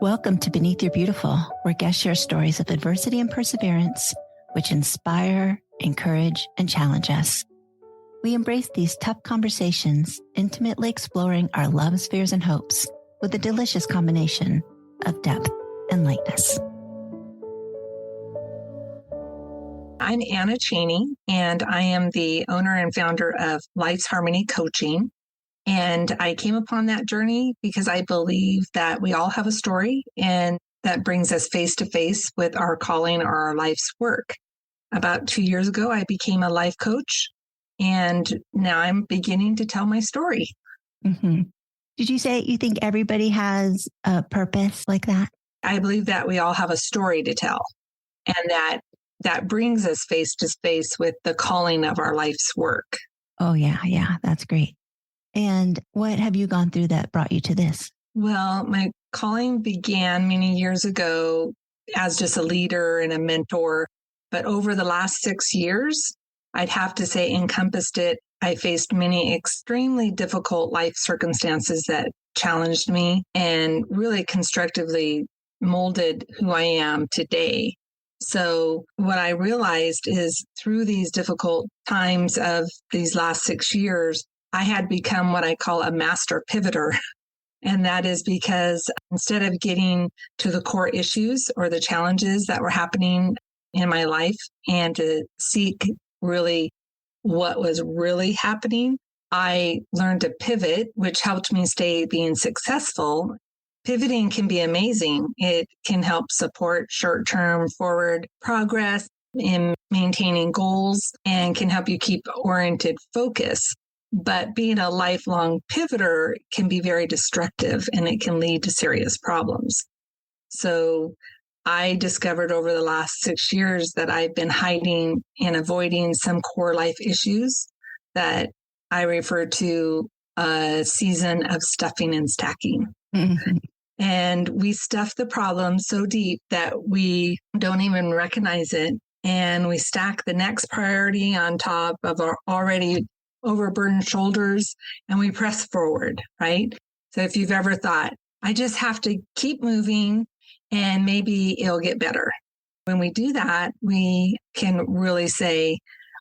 Welcome to Beneath Your Beautiful, where guests share stories of adversity and perseverance, which inspire, encourage, and challenge us. We embrace these tough conversations, intimately exploring our loves, fears, and hopes with a delicious combination of depth and lightness. I'm Anna Cheney, and I am the owner and founder of Life's Harmony Coaching. And I came upon that journey because I believe that we all have a story, and that brings us face to face with our calling or our life's work. About 2 years ago, I became a life coach, and now I'm beginning to tell my story. Mm-hmm. Did you say you think everybody has a purpose like that? I believe that we all have a story to tell, and that brings us face to face with the calling of our life's work. Oh, yeah, that's great. And what have you gone through that brought you to this? Well, my calling began many years ago as just a leader and a mentor. But over the last 6 years, I'd have to say encompassed it. I faced many extremely difficult life circumstances that challenged me and really constructively molded who I am today. So what I realized is through these difficult times of these last 6 years, I had become what I call a master pivoter. And that is because instead of getting to the core issues or the challenges that were happening in my life and to seek really what was really happening, I learned to pivot, which helped me stay being successful. Pivoting can be amazing. It can help support short-term forward progress in maintaining goals and can help you keep oriented focus. But being a lifelong pivoter can be very destructive and it can lead to serious problems. So I discovered over the last 6 years that I've been hiding and avoiding some core life issues that I refer to a season of stuffing and stacking. Mm-hmm. And we stuff the problem so deep that we don't even recognize it. And we stack the next priority on top of our already overburdened shoulders, and we press forward, right? So if you've ever thought, I just have to keep moving and maybe it'll get better. When we do that, we can really say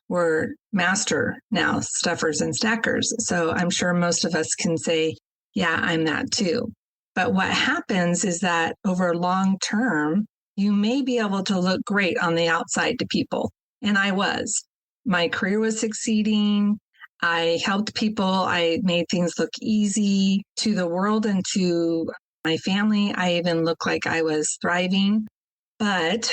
we're master now stuffers and stackers. So I'm sure most of us can say, yeah, I'm that too. But what happens is that over long term, you may be able to look great on the outside to people. And I was. My career was succeeding. I helped people. I made things look easy to the world and to my family. I even looked like I was thriving. But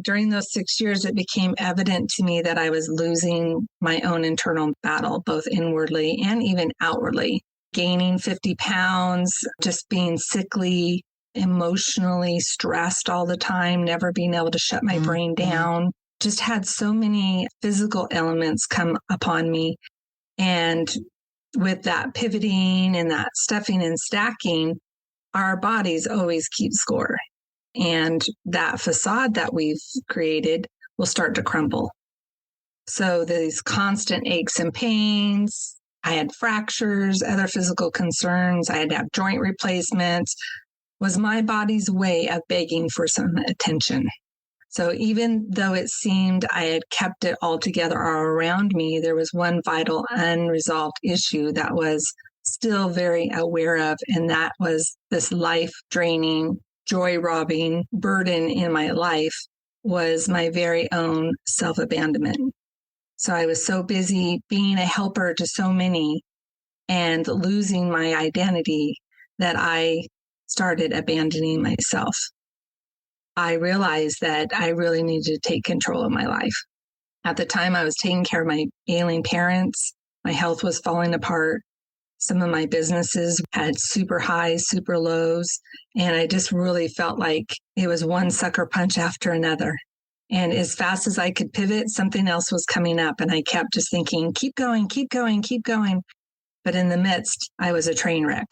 during those 6 years, it became evident to me that I was losing my own internal battle, both inwardly and even outwardly. Gaining 50 pounds, just being sickly, emotionally stressed all the time, never being able to shut my brain down. Just had so many physical elements come upon me. And with that pivoting and that stuffing and stacking, our bodies always keep score. And that facade that we've created will start to crumble. So these constant aches and pains, I had fractures, other physical concerns, I had to have joint replacements, was my body's way of begging for some attention. So even though it seemed I had kept it all together all around me, there was one vital unresolved issue that was still very aware of, and that was this life-draining, joy-robbing burden in my life was my very own self-abandonment. So I was so busy being a helper to so many and losing my identity that I started abandoning myself. I realized that I really needed to take control of my life. At the time, I was taking care of my ailing parents. My health was falling apart. Some of my businesses had super highs, super lows, and I just really felt like it was one sucker punch after another. And as fast as I could pivot, something else was coming up, and I kept just thinking, keep going, keep going, keep going. But in the midst, I was a train wreck.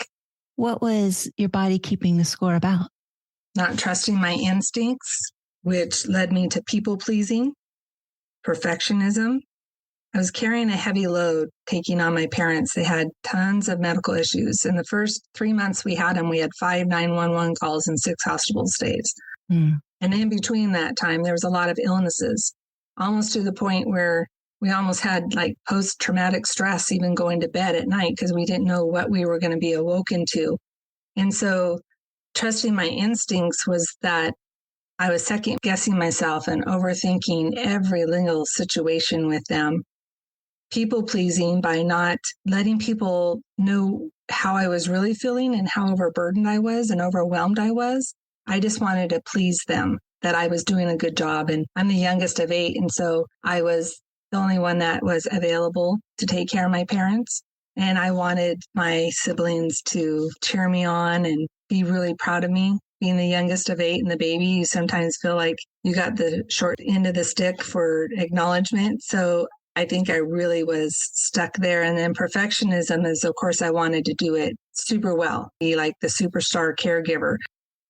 What was your body keeping the score about? Not trusting my instincts, which led me to people pleasing, perfectionism, I was carrying a heavy load taking on my parents. They had tons of medical issues. In the first 3 months we had them, we had 5 911 calls and 6 hospital stays. And in between that time, there was a lot of illnesses, almost to the point where we almost had like post-traumatic stress even going to bed at night because we didn't know what we were going to be awoken to. And so trusting my instincts was that I was second guessing myself and overthinking every little situation with them. People pleasing by not letting people know how I was really feeling and how overburdened I was and overwhelmed I was. I just wanted to please them, that I was doing a good job. And I'm the youngest of 8. And so I was the only one that was available to take care of my parents. And I wanted my siblings to cheer me on and be really proud of me. Being the youngest of 8 and the baby, you sometimes feel like you got the short end of the stick for acknowledgement. So I think I really was stuck there. And then perfectionism is, of course, I wanted to do it super well, be like the superstar caregiver.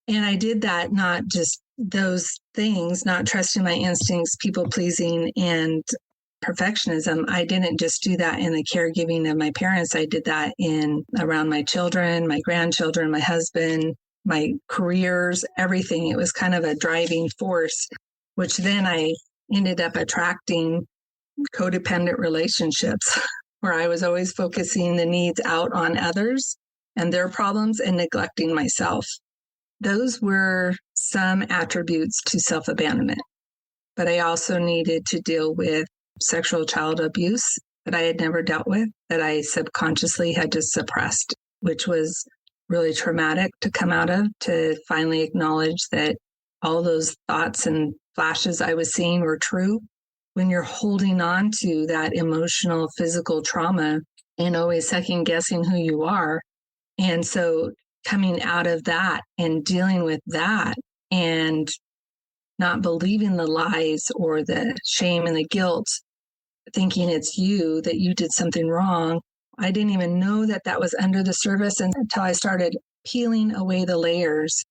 And I did that, not just those things, not trusting my instincts, people pleasing and perfectionism. I didn't just do that in the caregiving of my parents. I did that in around my children, my grandchildren, my husband, my careers, everything. It was kind of a driving force, which then I ended up attracting codependent relationships where I was always focusing the needs out on others and their problems and neglecting myself. Those were some attributes to self-abandonment. But I also needed to deal with sexual child abuse that I had never dealt with, that I subconsciously had just suppressed, which was really traumatic to come out of, to finally acknowledge that all those thoughts and flashes I was seeing were true. When you're holding on to that emotional, physical trauma and always second guessing who you are. And so coming out of that and dealing with that and not believing the lies or the shame and the guilt, thinking it's you, that you did something wrong. I didn't even know that that was under the surface until I started peeling away the layers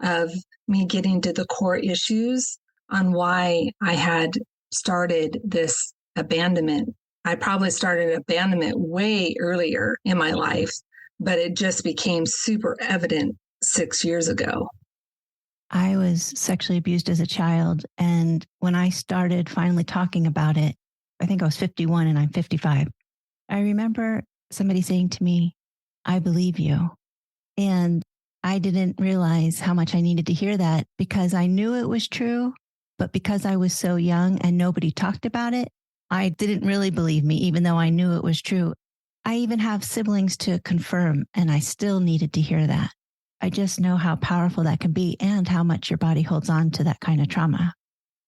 of me getting to the core issues on why I had started this abandonment. I probably started abandonment way earlier in my life, but it just became super evident 6 years ago. I was sexually abused as a child. And when I started finally talking about it, I think I was 51 and I'm 55. I remember somebody saying to me, "I believe you." And I didn't realize how much I needed to hear that because I knew it was true. But because I was so young and nobody talked about it, I didn't really believe me, even though I knew it was true. I even have siblings to confirm, and I still needed to hear that. I just know how powerful that can be and how much your body holds on to that kind of trauma.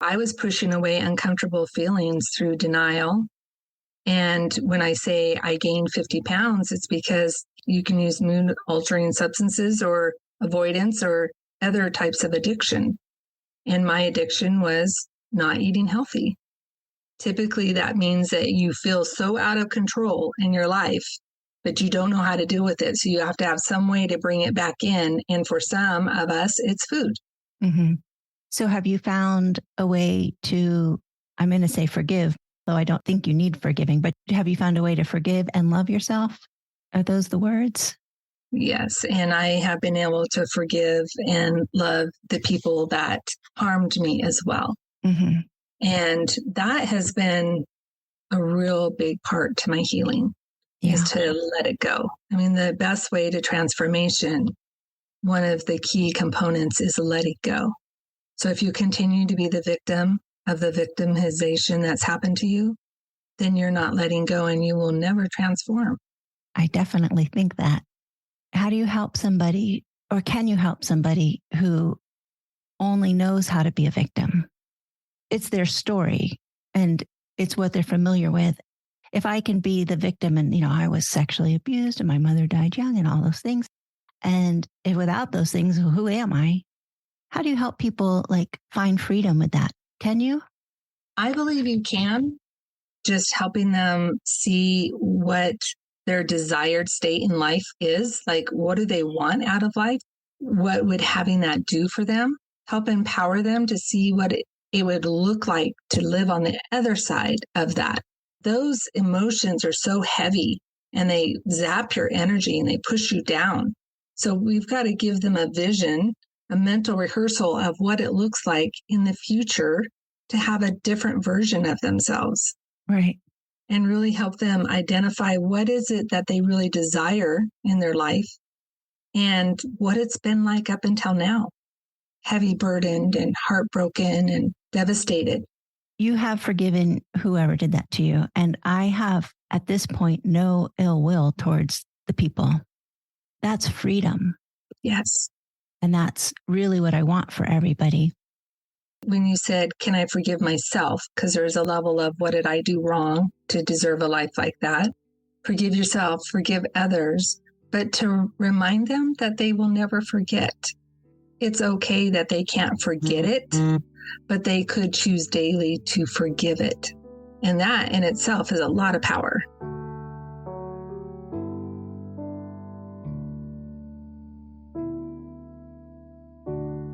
I was pushing away uncomfortable feelings through denial. And when I say I gained 50 pounds, it's because you can use mood altering substances or avoidance or other types of addiction. And my addiction was not eating healthy. Typically, that means that you feel so out of control in your life, but you don't know how to deal with it. So you have to have some way to bring it back in. And for some of us, it's food. Mm-hmm. So have you found a way to, I'm going to say forgive, though I don't think you need forgiving, but have you found a way to forgive and love yourself? Are those the words? Yes. And I have been able to forgive and love the people that harmed me as well. Mm-hmm. And that has been a real big part to my healing, is to let it go. I mean, the best way to transformation, one of the key components is let it go. So if you continue to be the victim of the victimization that's happened to you, then you're not letting go and you will never transform. I definitely think that. How do you help somebody, or can you help somebody who only knows how to be a victim? It's their story and it's what they're familiar with. If I can be the victim and, I was sexually abused and my mother died young and all those things, and if without those things, who am I? How do you help people find freedom with that? Can you? I believe you can. Just helping them see what their desired state in life is. Like, what do they want out of life? What would having that do for them? Help empower them to see what it would look like to live on the other side of that. those emotions are so heavy and they zap your energy and they push you down. So we've got to give them a vision, a mental rehearsal of what it looks like in the future to have a different version of themselves. Right. And really help them identify what is it that they really desire in their life and what it's been like up until now. Heavy burdened and heartbroken and devastated. You have forgiven whoever did that to you. And I have, at this point, no ill will towards the people. That's freedom. Yes. And that's really what I want for everybody. When you said, can I forgive myself? Because there's a level of what did I do wrong to deserve a life like that? Forgive yourself, forgive others, but to remind them that they will never forget. It's okay that they can't forget it, but they could choose daily to forgive it. And that in itself is a lot of power.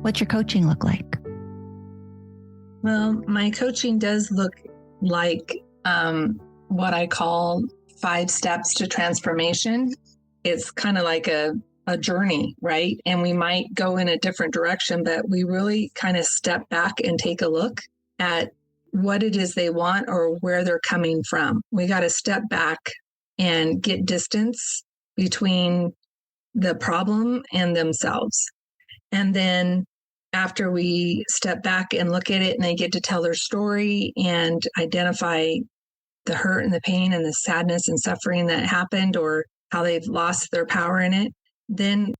What's your coaching look like? Well, my coaching does look like what I call 5 steps to transformation. It's kind of like a journey, right? And we might go in a different direction, but we really kind of step back and take a look at what it is they want or where they're coming from. We got to step back and get distance between the problem and themselves. And then after we step back and look at it and they get to tell their story and identify the hurt and the pain and the sadness and suffering that happened or how they've lost their power in it, then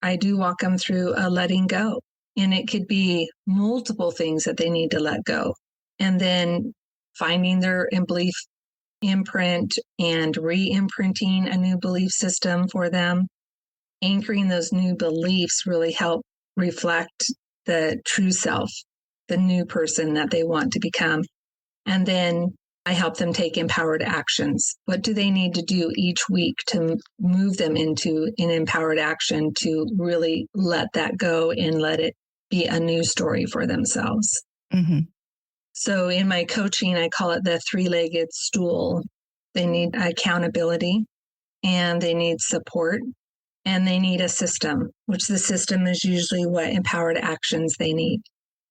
I do walk them through a letting go. And it could be multiple things that they need to let go. And then finding their belief imprint and re-imprinting a new belief system for them. Anchoring those new beliefs really help reflect the true self, the new person that they want to become. And then I help them take empowered actions. What do they need to do each week to move them into an empowered action to really let that go and let it be a new story for themselves? Mm-hmm. So in my coaching, I call it the 3-legged stool. They need accountability and they need support and they need a system, which the system is usually what empowered actions they need.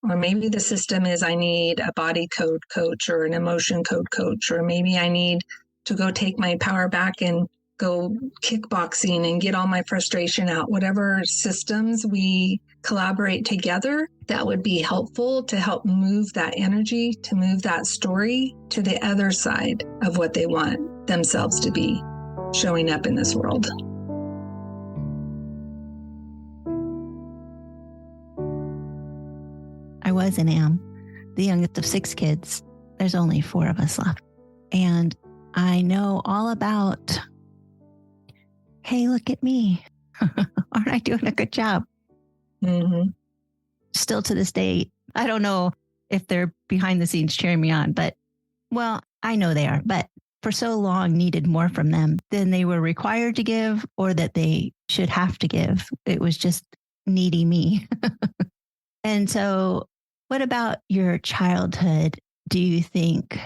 Or maybe the system is I need a body code coach or an emotion code coach, or maybe I need to go take my power back and go kickboxing and get all my frustration out. Whatever systems we collaborate together, that would be helpful to help move that energy, to move that story to the other side of what they want themselves to be showing up in this world. I was and am the youngest of 6 kids. There's only 4 of us left. And I know all about, hey, look at me. Aren't I doing a good job? Mm-hmm. Still to this day, I don't know if they're behind the scenes cheering me on, but well, I know they are, but for so long needed more from them than they were required to give or that they should have to give. It was just needy me. And so what about your childhood do you think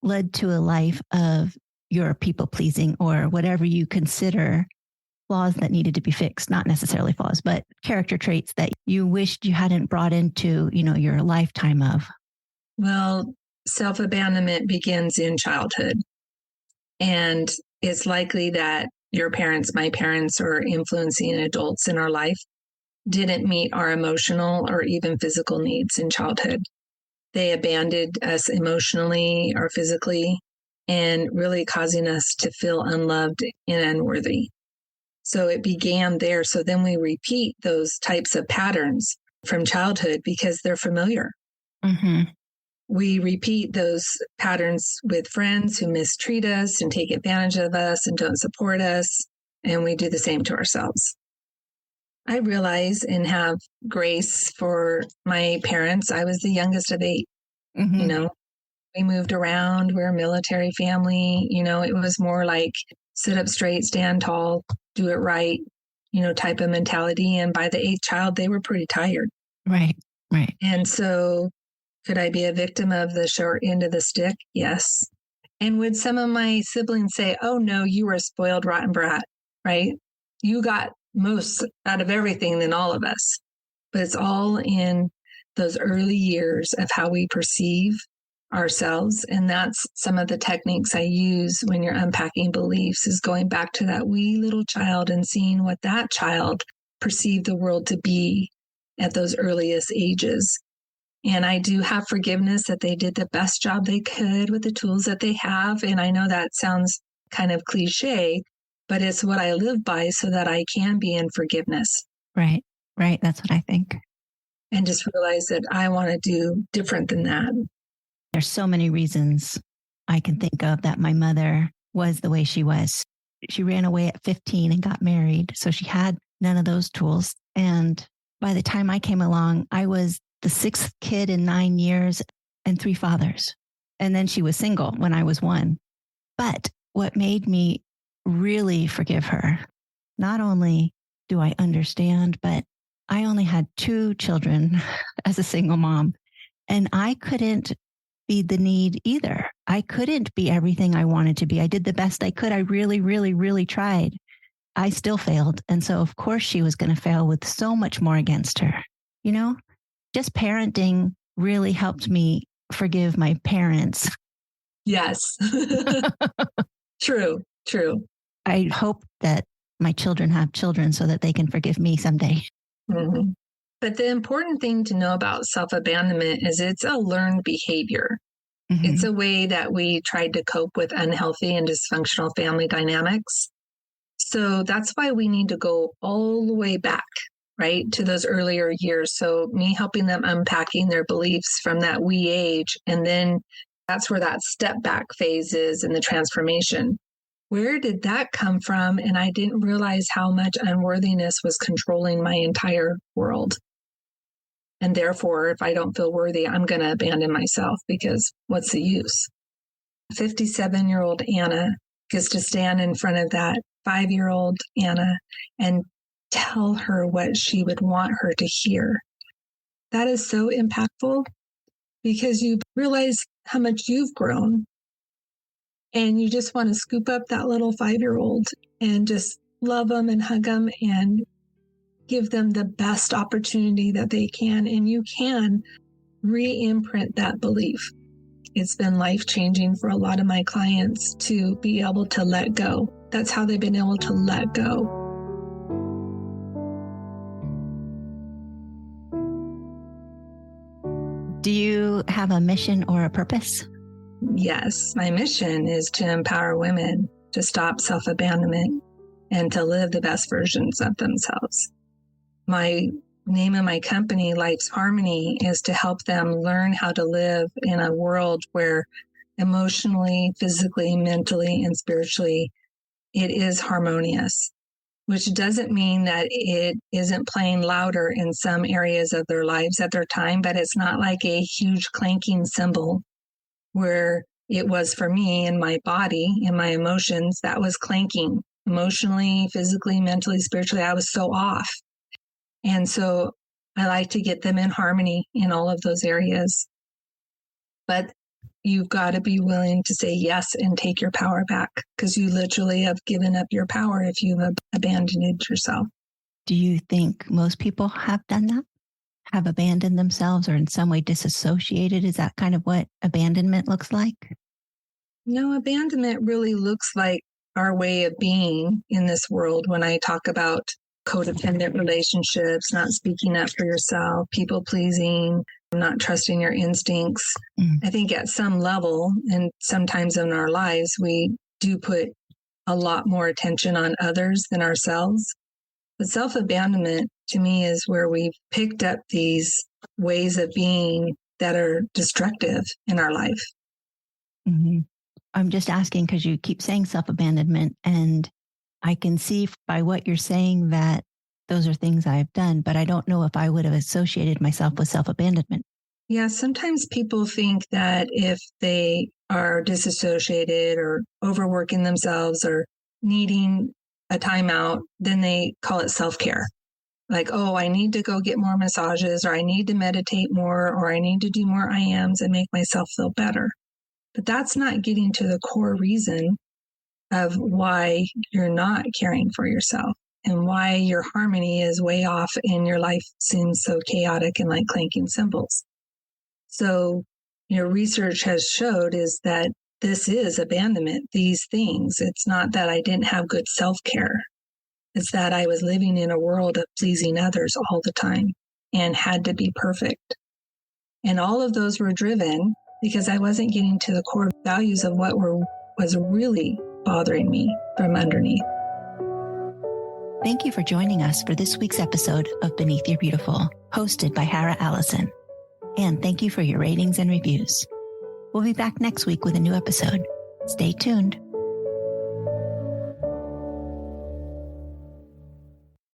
led to a life of your people pleasing or whatever you consider flaws that needed to be fixed? Not necessarily flaws, but character traits that you wished you hadn't brought into, your lifetime of. Well, self-abandonment begins in childhood. And it's likely that your parents, my parents, or influencing adults in our life didn't meet our emotional or even physical needs in childhood. They abandoned us emotionally or physically and really causing us to feel unloved and unworthy. So it began there. So then we repeat those types of patterns from childhood because they're familiar. Mm-hmm. We repeat those patterns with friends who mistreat us and take advantage of us and don't support us. And we do the same to ourselves. I realize and have grace for my parents. I was the youngest of 8. Mm-hmm. We moved around. We're a military family. It was more like sit up straight, stand tall, do it right, type of mentality. And by the 8th child, they were pretty tired. Right. And so could I be a victim of the short end of the stick? Yes. And would some of my siblings say, oh, no, you were a spoiled, rotten brat, right? You got most out of everything than all of us. But it's all in those early years of how we perceive ourselves. And that's some of the techniques I use when you're unpacking beliefs, is going back to that wee little child and seeing what that child perceived the world to be at those earliest ages. And I do have forgiveness that they did the best job they could with the tools that they have. And I know that sounds kind of cliche, but it's what I live by so that I can be in forgiveness. Right. Right. That's what I think. And just realize that I want to do different than that. There's so many reasons I can think of that my mother was the way she was. She ran away at 15 and got married. So she had none of those tools. And by the time I came along, I was the sixth kid in 9 years and 3 fathers. And then she was single when I was 1. But what made me really forgive her, not only do I understand, but I only had 2 children as a single mom, and I couldn't be the need either. I couldn't be everything I wanted to be. I did the best I could. I really, really, really tried. I still failed. And so, of course, she was going to fail with so much more against her. You know, just parenting really helped me forgive my parents. Yes. True. I hope that my children have children so that they can forgive me someday. Mm-hmm. But the important thing to know about self-abandonment is it's a learned behavior. Mm-hmm. It's a way that we tried to cope with unhealthy and dysfunctional family dynamics. So that's why we need to go all the way back, right, to those earlier years. So me helping them unpacking their beliefs from that wee age. And then that's where that step back phase is in the transformation. Where did that come from? And I didn't realize how much unworthiness was controlling my entire world. And therefore, if I don't feel worthy, I'm going to abandon myself, because what's the use? 57-year-old Anna gets to stand in front of that 5-year-old Anna and tell her what she would want her to hear. That is so impactful, because you realize how much you've grown, and you just want to scoop up that little 5-year-old and just love them and hug them and give them the best opportunity that they can. And you can re-imprint that belief. It's been life-changing for a lot of my clients to be able to let go. That's how they've been able to let go. Do you have a mission or a purpose? Yes, my mission is to empower women to stop self-abandonment and to live the best versions of themselves. My name of my company, Life's Harmony, is to help them learn how to live in a world where emotionally, physically, mentally, and spiritually, it is harmonious, which doesn't mean that it isn't playing louder in some areas of their lives at their time, but it's not like a huge clanking cymbal where it was for me in my body, in my emotions, that was clanking emotionally, physically, mentally, spiritually. I was so off. And so I like to get them in harmony in all of those areas. But you've got to be willing to say yes and take your power back, because you literally have given up your power if you've abandoned yourself. Do you think most people have done that? Have abandoned themselves or in some way disassociated? Is that kind of what abandonment looks like? No, abandonment really looks like our way of being in this world. When I talk about codependent relationships, not speaking up for yourself, people pleasing, not trusting your instincts. I think at some level, and sometimes in our lives, we do put a lot more attention on others than ourselves. But self-abandonment to me is where we've picked up these ways of being that are destructive in our life. Mm-hmm. I'm just asking because you keep saying self-abandonment, and I can see by what you're saying that those are things I've done, but I don't know if I would have associated myself with self-abandonment. Yeah, sometimes people think that if they are disassociated or overworking themselves or needing a timeout, then they call it self-care. Like, oh, I need to go get more massages, or I need to meditate more, or I need to do more IMs and make myself feel better. But that's not getting to the core reason of why you're not caring for yourself and why your harmony is way off and your life seems so chaotic and like clanking cymbals. So, research has showed is that this is abandonment, these things. It's not that I didn't have good self-care. It's that I was living in a world of pleasing others all the time and had to be perfect. And all of those were driven because I wasn't getting to the core values of what was really bothering me from underneath. Thank you for joining us for this week's episode of Beneath Your Beautiful, hosted by Hara Allison. And thank you for your ratings and reviews. We'll be back next week with a new episode. Stay tuned.